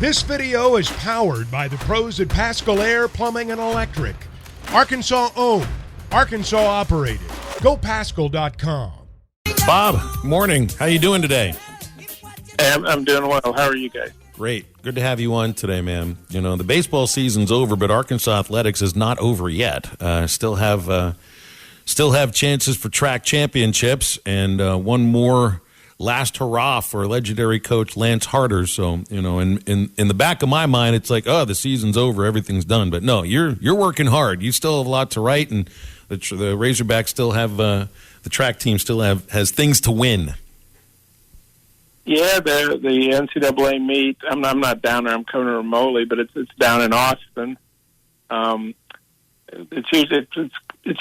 This video is powered by the pros at Pascal Air Plumbing and Electric. Arkansas owned, Arkansas operated. GoPascal.com. Bob, morning. How you doing today? I'm doing well. How are you guys? Great. Good to have you on today, man. You know, the baseball season's over, but Arkansas athletics is not over yet. Still have chances for track championships and one more last hurrah for legendary coach Lance Harder. So, you know, in the back of my mind, it's like, oh, the season's over, everything's done. But no, you're working hard. You still have a lot to write, and the Razorbacks still have the track team still has things to win. Yeah, the NCAA meet. I'm not down there. I'm coming remotely, but it's down in Austin. It's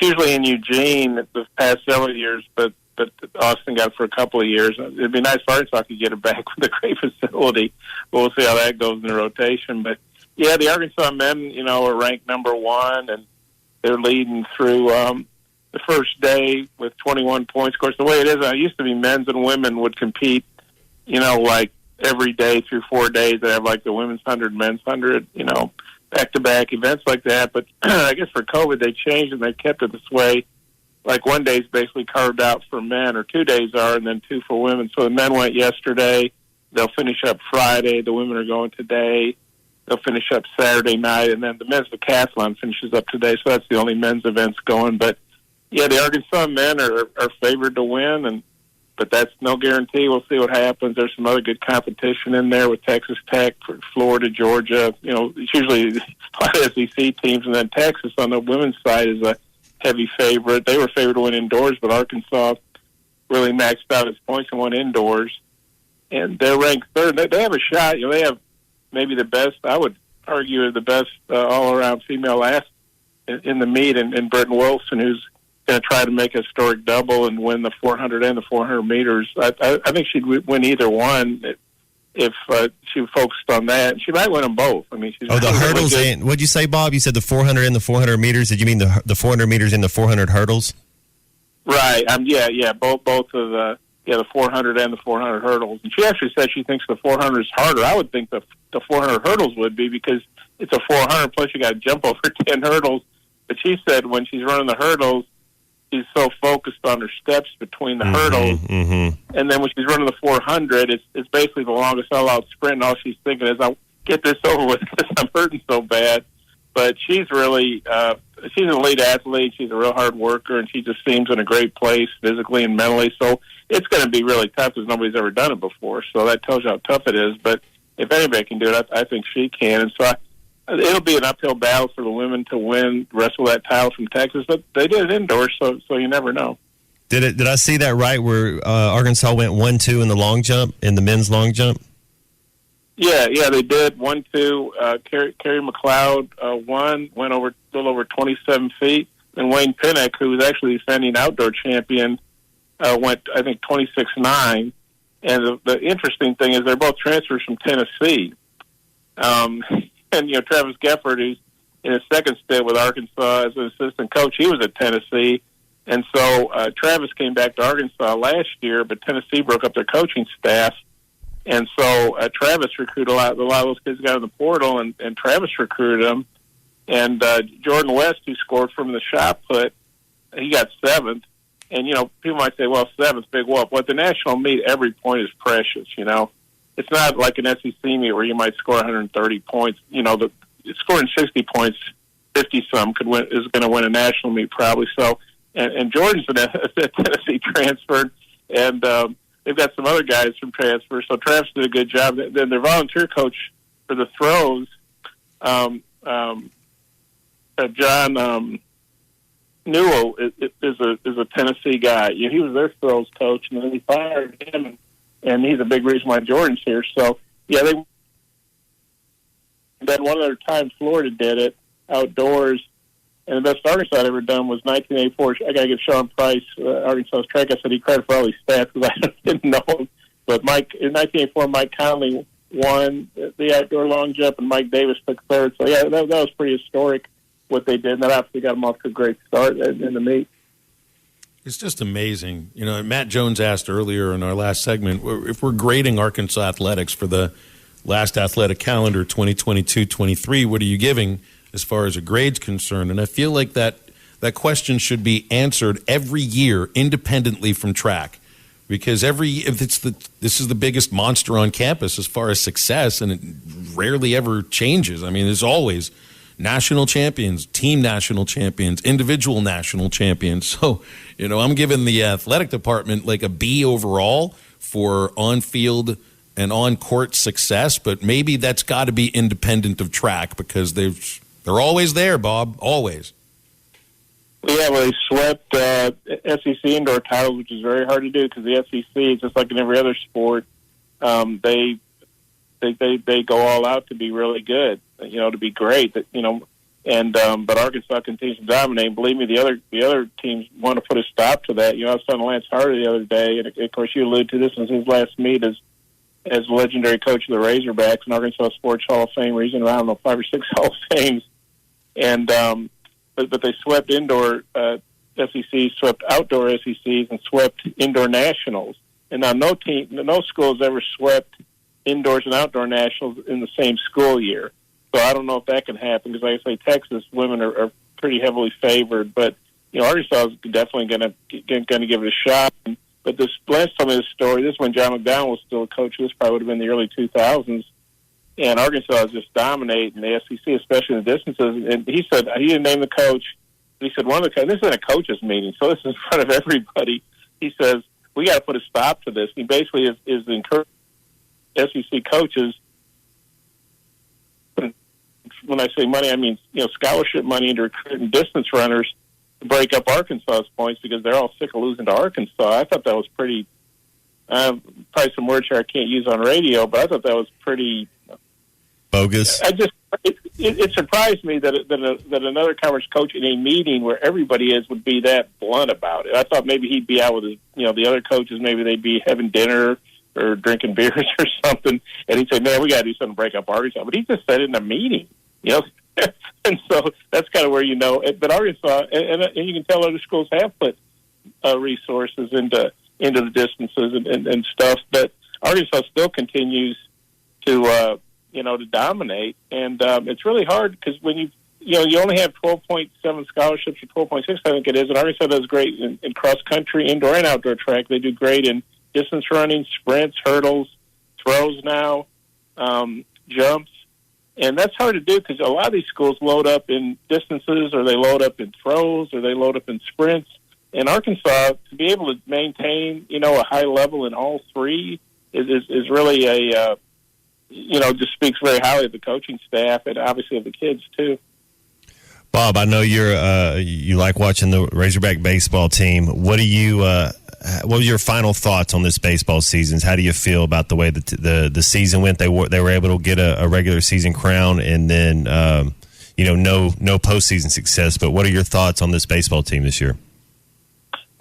usually in Eugene the past several years, but Austin got it for a couple of years. It'd be nice if Arkansas could get it back with a great facility. We'll see how that goes in the rotation. But yeah, the Arkansas men, you know, are ranked number one, and they're leading through the first day with 21 points. Of course, the way it is, it used to be men's and women would compete, you know, like every day through 4 days. They have like the women's 100, men's 100, you know, back-to-back events like that. But I guess for COVID, they changed and they kept it this way. Like one day is basically carved out for men, or 2 days are, and then two for women. So the men went yesterday. They'll finish up Friday. The women are going today. They'll finish up Saturday night, and then the men's decathlon finishes up today. So that's the only men's events going. But yeah, the Arkansas men are favored to win, but that's no guarantee. We'll see what happens. There's some other good competition in there with Texas Tech, Florida, Georgia. You know, it's usually a lot of SEC teams, and then Texas on the women's side is a heavy favorite. They were favored to win indoors, but Arkansas really maxed out its points and won indoors. And they're ranked third. They have a shot. You know, they have maybe the best, I would argue, the best all-around female athlete in the meet, and Britton Wilson, who's going to try to make a historic double and win the 400 and the 400 meters. I think she'd win either one if she focused on that. She might win them both. I mean, she's the hurdles. What'd you say, Bob? You said the 400 and the 400 meters. Did you mean the 400 meters and the 400 hurdles? Right. Yeah. Both of the 400 and the 400 hurdles. And she actually said she thinks the 400 is harder. I would think the 400 hurdles would be, because it's a 400 plus you got to jump over 10 hurdles. But she said when she's running the hurdles, she's so focused on her steps between the hurdles. Mm-hmm. And then when she's running the 400, it's basically the longest all-out sprint, and all she's thinking is, I'll get this over with because I'm hurting so bad. But she's really, she's an elite athlete. She's a real hard worker, and she just seems in a great place physically and mentally. So it's going to be really tough because nobody's ever done it before. So that tells you how tough it is. But if anybody can do it, I think she can. And so it'll be an uphill battle for the women to win, wrestle that title from Texas. But they did it indoors, so you never know. Did I see that right, where Arkansas went 1-2 in the long jump, in the men's long jump? Yeah, they did 1-2. Kerry McLeod went over a little over 27 feet, and Wayne Pinnock, who was actually defending outdoor champion, went, I think, 26.9. And the interesting thing is they're both transfers from Tennessee. And, you know, Travis Gefford, who's in his second stint with Arkansas as an assistant coach, he was at Tennessee. And so Travis came back to Arkansas last year, but Tennessee broke up their coaching staff. And so Travis recruited a lot of those kids got in the portal, and Travis recruited them. And Jordan West, who scored from the shot put, he got seventh. And, you know, people might say, well, seventh, big whoop. Well, at the national meet, every point is precious, you know. It's not like an SEC meet where you might score 130 points. You know, scoring 60 points, 50-some is going to win a national meet probably. So, and Jordan's a Tennessee transfer, and they've got some other guys from transfer. So Travis did a good job. Then their volunteer coach for the throws, John Newell, is a Tennessee guy. You know, he was their throws coach, and then he fired him, and he's a big reason why Jordan's here. So, yeah, then one other time Florida did it outdoors, and the best Arkansas I'd ever done was 1984. I got to give Sean Price, Arkansas's track. I said he credit for all these stats because I didn't know him. But in 1984, Mike Conley won the outdoor long jump, and Mike Davis took third. So, yeah, that was pretty historic what they did, and that obviously got them off to a great start in the meet. It's just amazing. You know, Matt Jones asked earlier in our last segment if we're grading Arkansas athletics for the last athletic calendar, 2022-23. What are you giving as far as a grade's concerned? And I feel like that question should be answered every year independently from track, because this is the biggest monster on campus as far as success, and it rarely ever changes. I mean, there's always national champions, team national champions, individual national champions. So, I'm giving the athletic department like a B overall for on-field and on-court success, but maybe that's got to be independent of track, because they're always there, Bob, always. Yeah, well, they swept SEC indoor titles, which is very hard to do because the SEC is just like in every other sport. They go all out to be really good, to be great. But Arkansas continues to dominate. And believe me, the other teams want to put a stop to that. I was talking to Lance Harder the other day, and of course you alluded to this in his last meet as legendary coach of the Razorbacks and Arkansas Sports Hall of Fame. He's in, 5 or 6 Hall of Fames, and but they swept indoor SECs, swept outdoor SECs, and swept indoor nationals. And now no school has ever swept indoors and outdoor nationals in the same school year. So I don't know if that can happen, because like I say, Texas women are pretty heavily favored. But Arkansas is definitely going to give it a shot. But this last time of this story, this is when John McDowell was still a coach. This probably would have been the early 2000s. And Arkansas is just dominating the SEC, especially in the distances. And he said, he didn't name the coach. He said, this isn't a coaches meeting, so this is in front of everybody. He says, we got to put a stop to this. He basically is encouraging SEC coaches. When I say money, I mean, scholarship money into recruiting distance runners to break up Arkansas's points, because they're all sick of losing to Arkansas. I thought that was pretty, probably some words here I can't use on radio, but I thought that was pretty bogus. It surprised me that another conference coach in a meeting where everybody would be that blunt about it. I thought maybe he'd be out with his, the other coaches. Maybe they'd be having dinner or drinking beers or something, and he'd say, "Man, we got to do something to break up Arkansas." But he just said it in a meeting, and so that's kind of where But Arkansas, and you can tell other schools have put resources into the distances and stuff, but Arkansas still continues to dominate, and it's really hard because when you only have 12.7 scholarships or 12.6, I think it is, and Arkansas does great in cross country, indoor and outdoor track. They do great in distance running, sprints, hurdles, throws now, jumps, and that's hard to do because a lot of these schools load up in distances, or they load up in throws, or they load up in sprints. And Arkansas, to be able to maintain a high level in all three is really a just speaks very highly of the coaching staff and obviously of the kids too. Bob, I know you like watching the Razorback baseball team. What were your final thoughts on this baseball season? How do you feel about the way the season went? They were able to get a regular season crown, and then no postseason success. But what are your thoughts on this baseball team this year?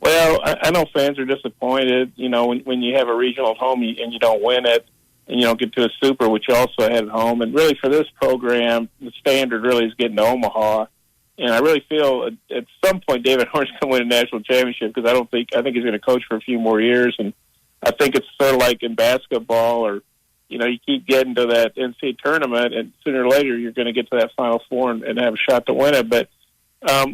Well, I know fans are disappointed. When you have a regional at home and you don't win it, and you don't get to a super, which you also had at home. And really, for this program, the standard really is getting to Omaha. And I really feel at some point David Horn's going to win a national championship, because I think he's going to coach for a few more years. And I think it's sort of like in basketball, or you keep getting to that NCAA tournament, and sooner or later you're going to get to that Final Four and have a shot to win it. But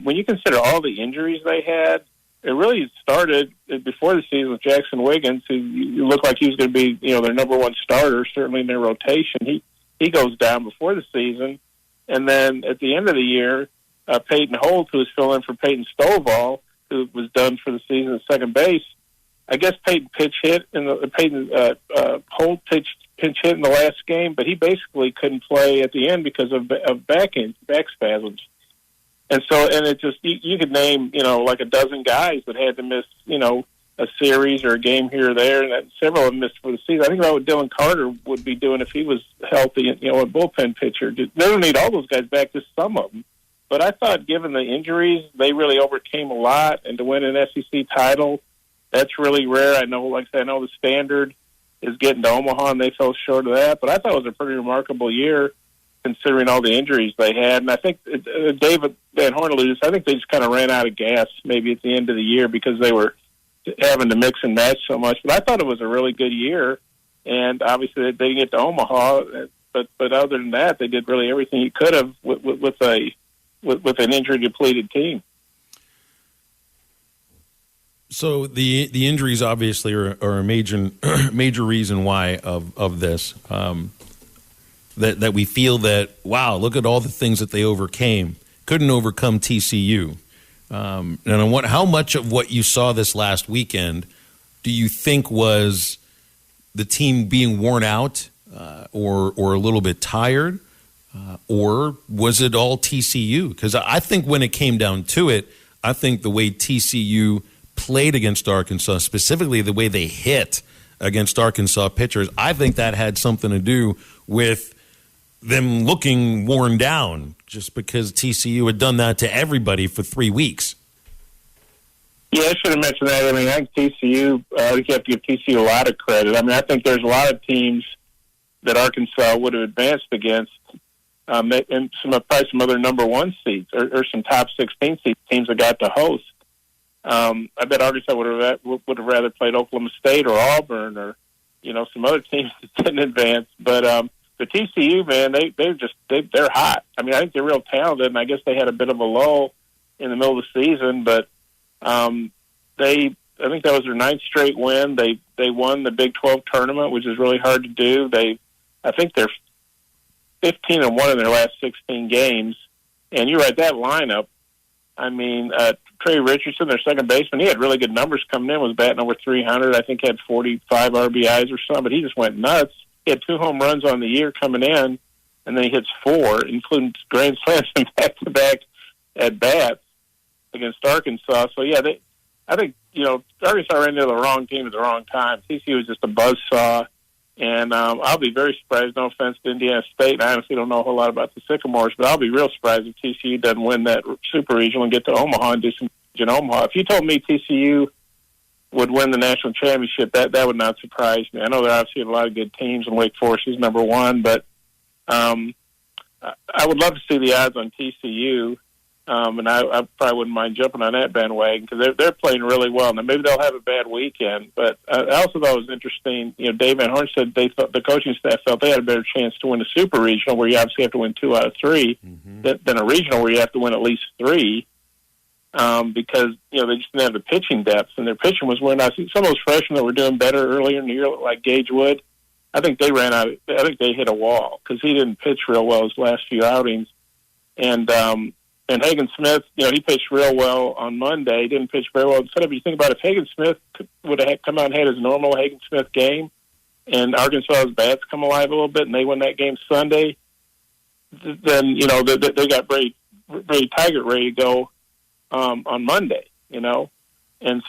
when you consider all the injuries they had, it really started before the season with Jackson Wiggins, who looked like he was going to be, their number one starter, certainly in their rotation. He goes down before the season, and then at the end of the year, Peyton Holt, who was filling in for Peyton Stovall, who was done for the season at second base. I guess Peyton Holt pinch hit in the last game, but he basically couldn't play at the end because of back spasms. And it just, you could name, like a dozen guys that had to miss, a series or a game here or there, and several of them missed for the season. I think about what Dylan Carter would be doing if he was healthy, a bullpen pitcher. They don't need all those guys back, just some of them. But I thought, given the injuries, they really overcame a lot, and to win an SEC title, that's really rare. I know, like I said, I know the standard is getting to Omaha, and they fell short of that. But I thought it was a pretty remarkable year, considering all the injuries they had. And I think David Van Horn alluded, I think they just kind of ran out of gas maybe at the end of the year because they were having to mix and match so much. But I thought it was a really good year. and obviously they didn't get to Omaha. But other than that, they did really everything you could have with an injury depleted team. So the injuries obviously are a major reason why of this. That we feel that, wow, look at all the things that they overcame. Couldn't overcome TCU. And how much of what you saw this last weekend do you think was the team being worn out or a little bit tired? Or was it all TCU? Because I think when it came down to it, I think the way TCU played against Arkansas, specifically the way they hit against Arkansas pitchers, I think that had something to do with them looking worn down just because TCU had done that to everybody for 3 weeks. Yeah, I should have mentioned that. I mean, I think TCU, you have to give TCU a lot of credit. I mean, I think there's a lot of teams that Arkansas would have advanced against, and probably some other number one seeds or some top 16 seed teams that got to host. I bet Arkansas would have rather played Oklahoma State or Auburn or some other teams that didn't advance. But the TCU, man, they're hot. I mean, I think they're real talented, and I guess they had a bit of a lull in the middle of the season. But I think that was their 9th straight win. They won the Big 12 tournament, which is really hard to do. I think they're 15-1 in their last 16 games. And you're right, that lineup. I mean, Trey Richardson, their second baseman, he had really good numbers coming in. Was batting over 300. I think had 45 RBIs or something. But he just went nuts. He had 2 home runs on the year coming in, and then he hits 4, including grand slams and back-to-back at bats against Arkansas. So yeah, I think Arkansas ran into the wrong team at the wrong time. TCU was just a buzzsaw, and I'll be very surprised. No offense to Indiana State, I honestly don't know a whole lot about the Sycamores, but I'll be real surprised if TCU doesn't win that Super Regional and get to Omaha and do some in Omaha. If you told me TCU would win the national championship, that would not surprise me. I know there obviously have a lot of good teams, and Wake Forest is number one, but I would love to see the odds on TCU, and I probably wouldn't mind jumping on that bandwagon because they're playing really well. Now maybe they'll have a bad weekend, but I also thought it was interesting. Dave Van Horn said they thought the coaching staff felt they had a better chance to win a Super Regional where you obviously have to win 2 out of 3 than a regional where you have to win at least 3. Because they just didn't have the pitching depth, and their pitching was wearing out. Some of those freshmen that were doing better earlier in the year, like Gage Wood, I think they ran out. I think they hit a wall because he didn't pitch real well his last few outings. And Hagen Smith, he pitched real well on Monday. He didn't pitch very well. Instead of you think about if Hagen Smith would have come out and had his normal Hagen Smith game, and Arkansas's bats come alive a little bit, and they win that game Sunday, then they got Brady Taggart ready to go on Monday, and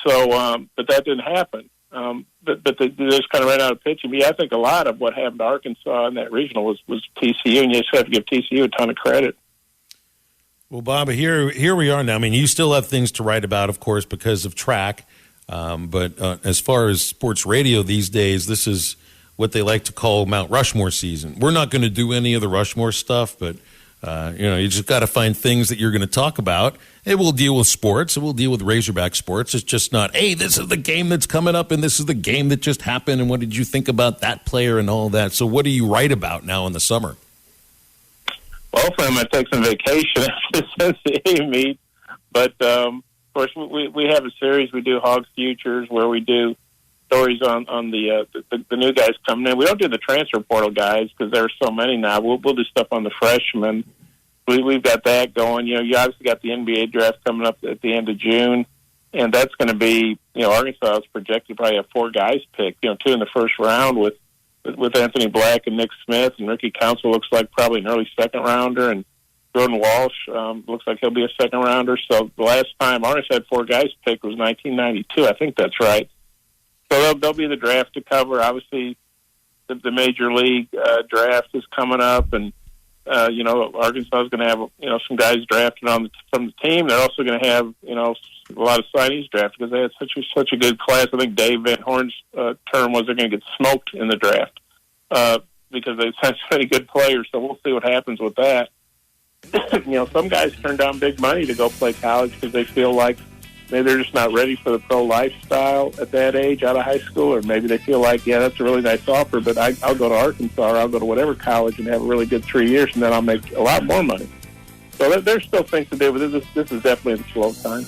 so, but that didn't happen. But they just kind of ran out of pitching. But yeah, I think a lot of what happened to Arkansas in that regional was TCU, and you just have to give TCU a ton of credit. Well, Bob, here we are now. I mean, you still have things to write about, of course, because of track. But as far as sports radio these days, this is what they like to call Mount Rushmore season. We're not going to do any of the Rushmore stuff, but you just got to find things that you're going to talk about. It will deal with sports. It will deal with Razorback sports. It's just not, hey, this is the game that's coming up, and this is the game that just happened, and what did you think about that player and all that? So what do you write about now in the summer? Well, hopefully I'm going to take some vacation after the NCAA meet. But, of course, we have a series. We do Hogs Futures where we do stories on the new guys coming in. We don't do the transfer portal guys because there are so many now. We'll do stuff on the freshmen. We've got that going. You obviously got the NBA draft coming up at the end of June, and that's going to be, Arkansas is projected to probably have 4 guys picked, 2 in the first round with Anthony Black and Nick Smith, and Ricky Council looks like probably an early second rounder, and Jordan Walsh looks like he'll be a second rounder. So the last time Arkansas had 4 guys picked was 1992. I think that's right. So there'll be the draft to cover. Obviously, the major league draft is coming up, and Arkansas is going to have some guys drafted from the team. They're also going to have a lot of signees drafted because they had such a good class. I think Dave Van Horn's term was they're going to get smoked in the draft because they've had so many good players. So we'll see what happens with that. Some guys turn down big money to go play college because they feel like maybe they're just not ready for the pro lifestyle at that age out of high school, or maybe they feel like, yeah, that's a really nice offer, but I'll go to Arkansas or I'll go to whatever college and have a really good 3 years, and then I'll make a lot more money. So there's still things to do, but this is definitely the slow time.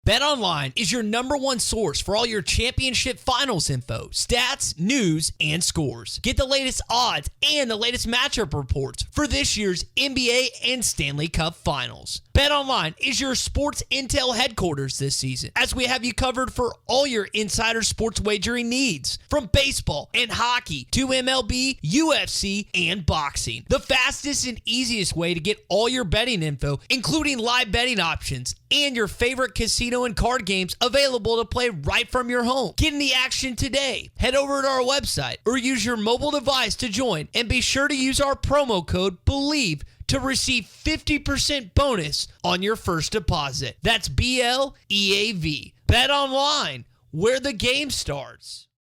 BetOnline is your #1 source for all your championship finals info, stats, news, and scores. Get the latest odds and the latest matchup reports for this year's NBA and Stanley Cup Finals. BetOnline is your sports intel headquarters this season, as we have you covered for all your insider sports wagering needs, from baseball and hockey to MLB, UFC, and boxing. The fastest and easiest way to get all your betting info, including live betting options and your favorite casino and card games available to play right from your home. Get in the action today. Head over to our website or use your mobile device to join, and be sure to use our promo code BELIEVE to receive 50% bonus on your first deposit. That's BLEAV. Bet online, where the game starts.